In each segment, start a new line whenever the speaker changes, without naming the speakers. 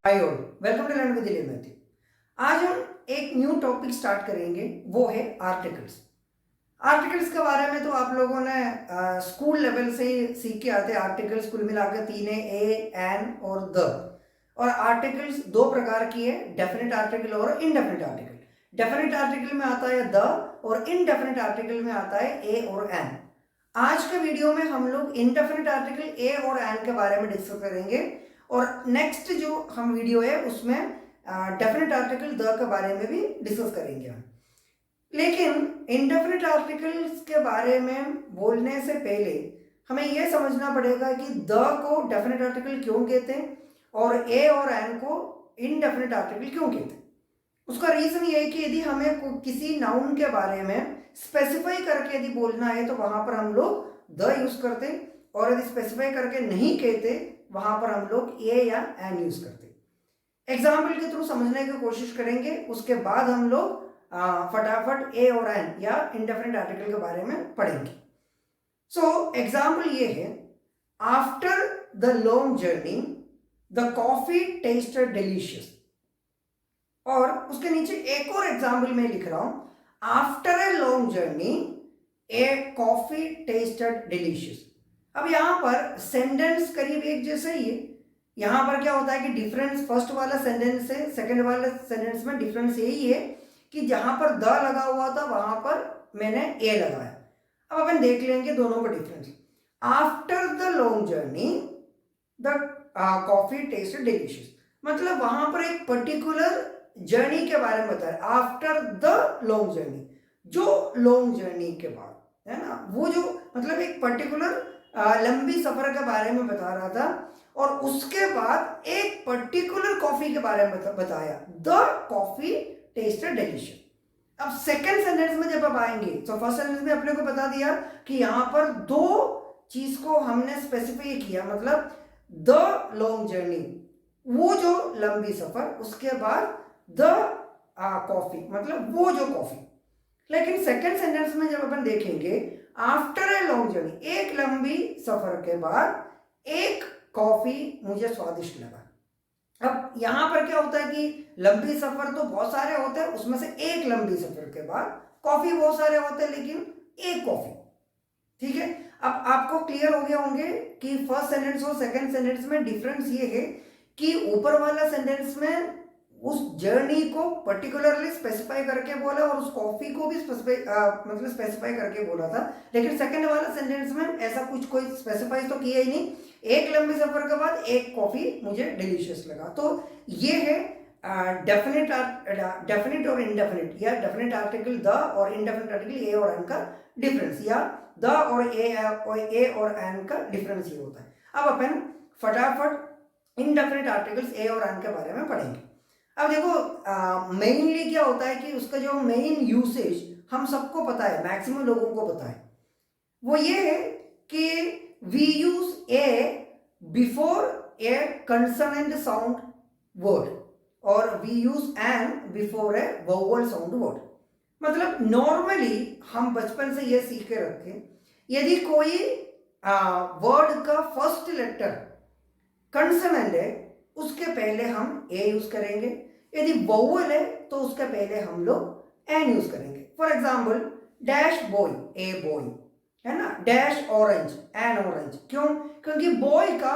Hi all, welcome to learn with Dilip Mathew. आज हम एक न्यू टॉपिक स्टार्ट करेंगे, वो है आर्टिकल्स। आर्टिकल्स के बारे में तो आप लोगों ने स्कूल लेवल से ही सीख के आते हैं। आर्टिकल्स कुल मिलाकर तीन है, ए, एन और द। और आर्टिकल्स दो प्रकार की है, डेफिनेट आर्टिकल और इनडेफिनेट आर्टिकल। डेफिनेट आर्टिकल में आता है द और इनडेफिनेट आर्टिकल में आता है ए और एन। आज के वीडियो में हम लोग इनडेफिनेट आर्टिकल ए और एन के बारे में डिस्कस करेंगे और नेक्स्ट जो हम वीडियो है उसमें डेफिनेट आर्टिकल द के बारे में भी डिस्कस करेंगे हम। लेकिन इनडेफिनेट आर्टिकल्स के बारे में बोलने से पहले हमें यह समझना पड़ेगा कि द को डेफिनेट आर्टिकल क्यों कहते हैं और ए और एन को इनडेफिनेट आर्टिकल क्यों कहते हैं। उसका रीजन ये है कि यदि हमें किसी नाउन के बारे में स्पेसिफाई करके यदि बोलना है तो वहां पर हम लोग द यूज करते, और यदि स्पेसिफाई करके नहीं कहते वहां पर हम लोग ए या एन यूज करते। एग्जाम्पल के थ्रू समझने की कोशिश करेंगे, उसके बाद हम लोग फटाफट ए और एन या इनडेफिनेट आर्टिकल के बारे में पढ़ेंगे। सो एग्जाम्पल ये है, after the long journey the coffee tested delicious. और उसके नीचे एक और एग्जाम्पल में लिख रहा हूं, after a long journey A coffee tested delicious. अब यहां पर सेंटेंस करीब एक जैसा ही है। यहां पर क्या होता है कि डिफरेंस फर्स्ट वाला सेंटेंस से सेकंड वाले सेंटेंस में डिफरेंस यही है कि जहां पर द लगा हुआ था वहां पर मैंने ए लगाया। अब अपन देख लेंगे दोनों का difference. After the long journey the coffee tested delicious, मतलब वहां पर एक पर्टिकुलर जर्नी के बारे में बताया। आफ्टर द लॉन्ग जर्नी, जो लॉन्ग जर्नी के बाद है ना, वो जो मतलब एक पर्टिकुलर लंबी सफर के बारे में बता रहा था, और उसके बाद एक पर्टिकुलर कॉफी के बारे में बताया, द कॉफी टेस्टेड डिलीशियस। अब सेकंड सेंटेंस में जब आप आएंगे तो फर्स्ट सेंटेंस में अपने को बता दिया कि यहां पर दो चीज को हमने स्पेसिफाई किया, मतलब द लॉन्ग जर्नी, वो जो लंबी सफर, उसके बाद द कॉफी, मतलब वो जो कॉफी। लेकिन सेकंड सेंटेंस में जब अपन देखेंगे, आफ्टर ए लॉन्ग जर्नी, एक लंबी सफर के बाद एक कॉफी मुझे स्वादिष्ट लगा। अब यहां पर क्या होता है कि लंबी सफर तो बहुत सारे होते हैं, उसमें से एक लंबी सफर के बाद कॉफी बहुत सारे होते हैं, लेकिन एक कॉफी। ठीक है, अब आपको क्लियर हो गया होंगे कि फर्स्ट सेंटेंस और सेकंड सेंटेंस में डिफरेंस ये है कि ऊपर वाला सेंटेंस में उस जर्नी को पर्टिकुलरली स्पेसिफाई करके बोला और उस कॉफी को भी स्पेसिफाई करके बोला था। लेकिन सेकंड वाला सेंटेंस में ऐसा कुछ कोई स्पेसिफाई तो किया ही नहीं, एक लंबी सफर के बाद एक कॉफी मुझे डिलीशियस लगा। तो ये है डेफिनेट और इनडेफिनेट, या डेफिनेट आर्टिकल द और इनडेफिनेट आर्टिकल ए और एन का डिफरेंस, या द और ए और एन का डिफरेंस ये होता है। अब अपन फटाफट इनडेफिनेट आर्टिकल्स ए और एन के बारे में पढ़ेंगे। अब देखो मेनली क्या होता है कि उसका जो मेन यूसेज हम सबको पता है, मैक्सिमम लोगों को पता है, वो ये है कि we use a before a consonant sound word और we use an before a vowel sound word. मतलब नॉर्मली हम बचपन से ये सीख के रखें, यदि कोई वर्ड का फर्स्ट लेटर कंसोनेंट है उसके पहले हम ए यूज करेंगे, यदि वोवल है तो उसके पहले हम लोग एन यूज करेंगे। For example dash boy, a boy है ना, डैश ऑरेंज, एन ऑरेंज। क्यों? क्योंकि बॉय का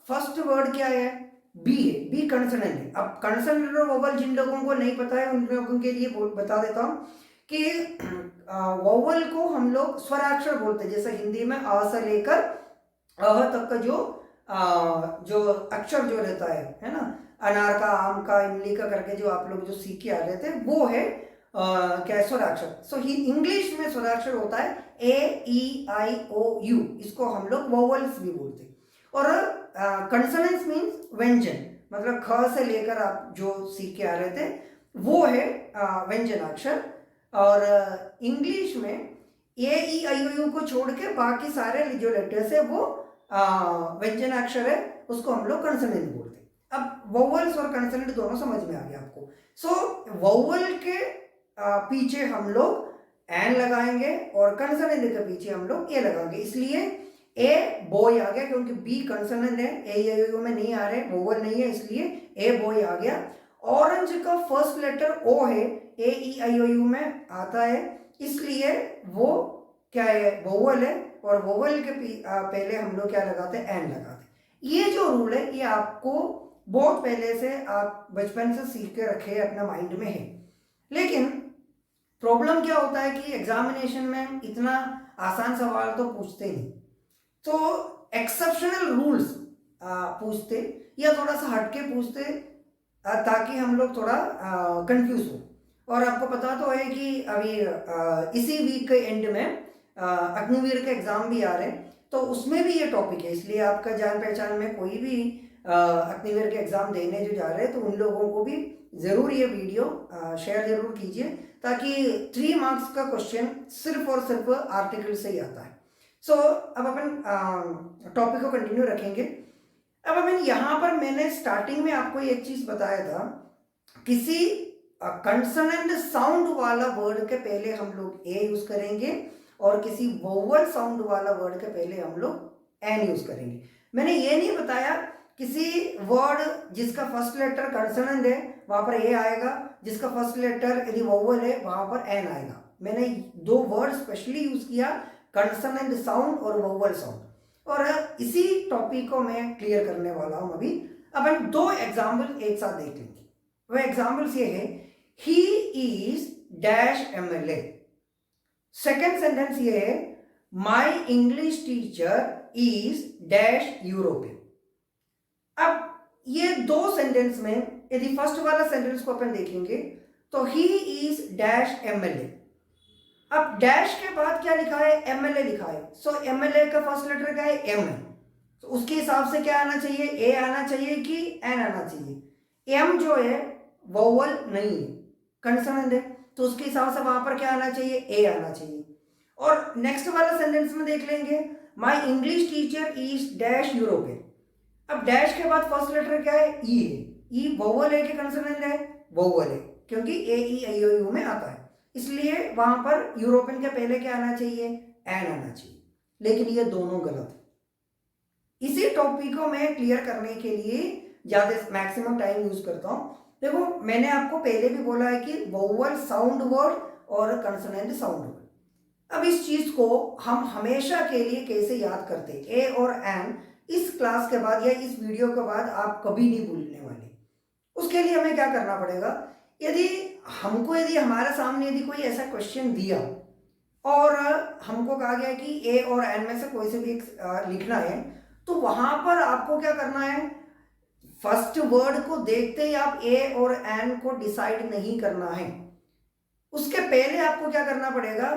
फर्स्ट वर्ड क्या है, बी है, बी कंसोनेंट है। अब कंसोनेंट और वोवल जिन लोगों को नहीं पता है उन लोगों के लिए बता देता हूं कि वोवल को हम लोग स्वराक्षर बोलते हैं। जैसे हिंदी में अ से लेकर अह तक का जो अक्षर जो रहता है ना, अनार का, आम का, इमली का करके जो आप लोग जो सीख के आ रहे थे, वो है क्या, स्वराक्षर। सो इंग्लिश में स्वराक्षर होता है ए ई आई ओ यू, इसको हम लोग वोवल्स भी बोलते हैं। और कंसोनेंट्स मीन्स व्यंजन, मतलब ख से लेकर आप जो सीख के आ रहे थे वो है व्यंजनाक्षर। और इंग्लिश में ए ई आई ओ यू को छोड़ के बाकी सारे जो लेटर्स है वो व्यंजनाक्षर है, उसको हम लोग कंसोनेंट बोलते हैं। अब वोवल्स और कंसोनेंट दोनों समझ में आ गया आपको। सो वोवल के पीछे हम लोग एन लगाएंगे और कंसोनेंट के पीछे हम लोग ए लगाएंगे। इसलिए ए बॉय आ गया क्योंकि बी कंसोनेंट है, ए आई ओ में नहीं आ रहे, वोवल नहीं है, इसलिए ए बॉय आ गया। ऑरेंज का फर्स्ट लेटर ओ है, ए ई आई ओ यू में आता है, इसलिए वो क्या है, वोवल है, और वोवल के पहले हम लोग क्या लगाते हैं, एन लगाते हैं। ये जो रूल है ये आपको बहुत पहले से आप बचपन से सीख के रखे अपने माइंड में है। लेकिन प्रॉब्लम क्या होता है कि एग्जामिनेशन में इतना आसान सवाल तो पूछते नहीं, तो एक्सेप्शनल रूल्स पूछते या थोड़ा सा हटके पूछते ताकि हम लोग थोड़ा कंफ्यूज हो। और आपको पता तो है कि अभी इसी वीक के एंड में अग्निवीर के एग्जाम भी आ रहे हैं, तो उसमें भी ये टॉपिक है, इसलिए आपका जान पहचान में कोई भी अग्निवीर के एग्जाम देने जो जा रहे हैं तो उन लोगों को भी ज़रूर ये वीडियो शेयर जरूर कीजिए, ताकि 3 मार्क्स का क्वेश्चन सिर्फ और सिर्फ आर्टिकल से ही आता है। सो अब अपन टॉपिक को कंटिन्यू रखेंगे। अब अपन यहाँ पर मैंने स्टार्टिंग में आपको एक चीज़ बताया था, किसी कंसोनेंट साउंड वाला वर्ड के पहले हम लोग ए यूज़ करेंगे और किसी वोवल साउंड वाला वर्ड के पहले हम लोग एन यूज़ करेंगे। मैंने ये नहीं बताया किसी वर्ड जिसका फर्स्ट लेटर कंसोनेंट है वहाँ पर ए आएगा, जिसका फर्स्ट लेटर यदि वोवल है वहाँ पर एन आएगा। मैंने 2 वर्ड स्पेशली यूज़ किया, कंसोनेंट साउंड और वोवल साउंड, और इसी टॉपिक को मैं क्लियर करने वाला हूँ अभी। अब हम 2 एग्जाम्पल एक साथ देख लेंगे। वो एग्जाम्पल्स ये है, he is dash MLA। Second sentence ये है, माई English teacher is dash European. अब ये 2 सेंटेंस में यदि फर्स्ट वाला सेंटेंस को अपन देखेंगे तो ही इज डैश MLA। अब डैश के बाद क्या लिखा है, MLA लिखा है, सो MLA का फर्स्ट लेटर क्या है, M है, तो उसके हिसाब से क्या आना चाहिए, ए आना चाहिए कि एन आना चाहिए। M जो है वोवल नहीं है, कंसोनेंट है, तो उसके हिसाब से वहां पर क्या आना चाहिए, ए आना चाहिए। और नेक्स्ट वाला सेंटेंस में देख लेंगे, माई English teacher is dash European. अब डैश के बाद फर्स्ट लेटर क्या है, ई है, ई वोवल है कि कंसोनेंट है, वोवल है, क्योंकि ए ई आई ओ यू में आता है, इसलिए वहां पर यूरोपियन के पहले क्या आना चाहिए, एन आना चाहिए। लेकिन ये दोनों गलत है। इसी टॉपिक को मैं क्लियर करने के लिए ज्यादा मैक्सिमम टाइम यूज करता हूं। देखो मैंने आपको पहले भी बोला है कि वोवल साउंड वर्ड और कंसोनेंट साउंड वर्ड। अब इस चीज को हम हमेशा के लिए कैसे याद करते, ए और एन इस क्लास के बाद या इस वीडियो के बाद आप कभी नहीं भूलने वाले। उसके लिए हमें क्या करना पड़ेगा, यदि हमारे सामने यदि कोई ऐसा क्वेश्चन दिया और हमको कहा गया कि ए और एन में से कोई से भी एक लिखना है, तो वहां पर आपको क्या करना है, फर्स्ट वर्ड को देखते ही आप ए और एन को डिसाइड नहीं करना है। उसके पहले आपको क्या करना पड़ेगा,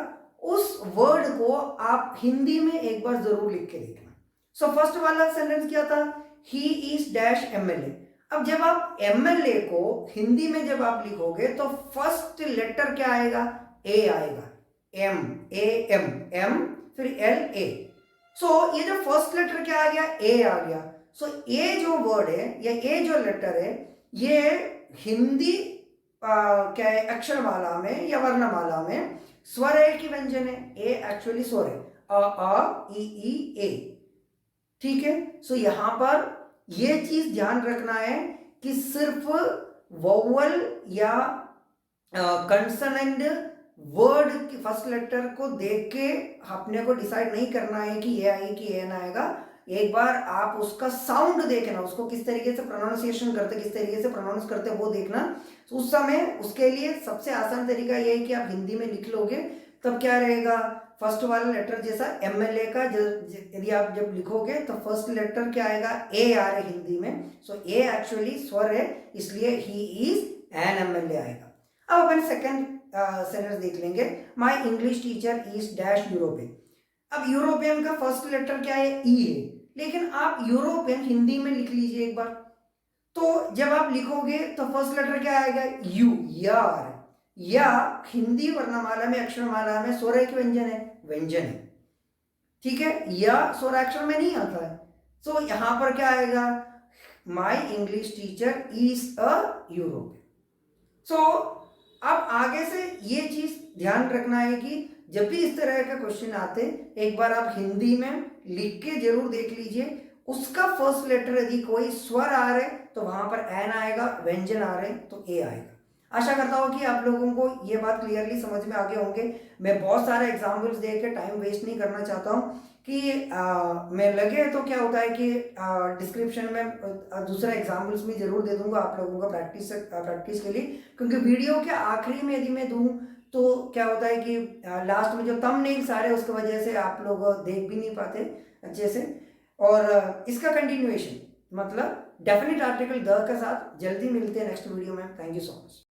उस वर्ड को आप हिंदी में एक बार जरूर लिख के देखना। सो फर्स्ट वाला सेंटेंस क्या था, ही इज डैश MLA। अब जब आप MLA को हिंदी में जब आप लिखोगे तो फर्स्ट लेटर क्या आएगा, ए आएगा, M A M M फिर L A। सो ये जो फर्स्ट लेटर क्या आ गया, ए आ गया। सो ए जो वर्ड है या ए जो लेटर है ये हिंदी क्या है, अक्षरमाला में या वर्णमाला में स्वर है कि व्यंजन है, ए एक्चुअली स्वर है, अ ई ई ए, ठीक है। सो यहां पर ये चीज ध्यान रखना है कि सिर्फ वोवल या कंसोनेंट वर्ड की फर्स्ट लेटर को देख के अपने को डिसाइड नहीं करना है कि ये आएगी कि ये ना आएगा। एक बार आप उसका साउंड देखना, उसको किस तरीके से प्रोनाउंसिएशन करते, किस तरीके से प्रोनाउंस करते वो देखना। तो उस समय उसके लिए सबसे आसान तरीका ये है कि आप हिंदी में लिख लोगे, तब क्या रहेगा, फर्स्ट वाला लेटर जैसा MLA का यदि आप जब लिखोगे तो फर्स्ट लेटर क्या आएगा, ए आ रहा है हिंदी में। सो ए एक्चुअली स्वर है, इसलिए ही इज एन MLA आएगा। अब अपन सेकंड सेंटेंस देख लेंगे, माई English teacher is dash European. अब यूरोपियन का फर्स्ट लेटर क्या है, ई है, लेकिन आप यूरोपियन हिंदी में लिख लीजिए एक बार। तो जब आप लिखोगे तो फर्स्ट लेटर क्या आएगा, यू, यार, या हिंदी वर्णमाला में अक्षरमाला में स्वर है कि व्यंजन है, व्यंजन है, ठीक है, या स्वर अक्षर में नहीं आता है। सो यहां पर क्या आएगा, my English teacher is a European. So अब आगे से ये चीज ध्यान रखना है कि जब भी इस तरह का क्वेश्चन आते एक बार आप हिंदी में लिख के जरूर देख लीजिए। उसका फर्स्ट लेटर यदि कोई स्वर आ रहे तो वहां पर एन आएगा, व्यंजन आ रहे तो ए आएगा। आशा करता हूँ कि आप लोगों को ये बात क्लियरली समझ में आ गए होंगे। मैं बहुत सारे एग्जाम्पल्स दे के टाइम वेस्ट नहीं करना चाहता हूँ कि मैं लगे तो क्या होता है कि डिस्क्रिप्शन में दूसरा एग्जाम्पल्स भी जरूर दे दूंगा आप लोगों का प्रैक्टिस के लिए, क्योंकि वीडियो के आखिरी में यदि मैं दूं तो क्या होता है कि लास्ट में जो थंबनेल्स आ रहे हैं उसकी वजह से आप लोग देख भी नहीं पाते अच्छे से। और इसका कंटिन्यूएशन मतलब डेफिनेट आर्टिकल द के साथ जल्दी मिलते हैं नेक्स्ट वीडियो में। Thank you so much.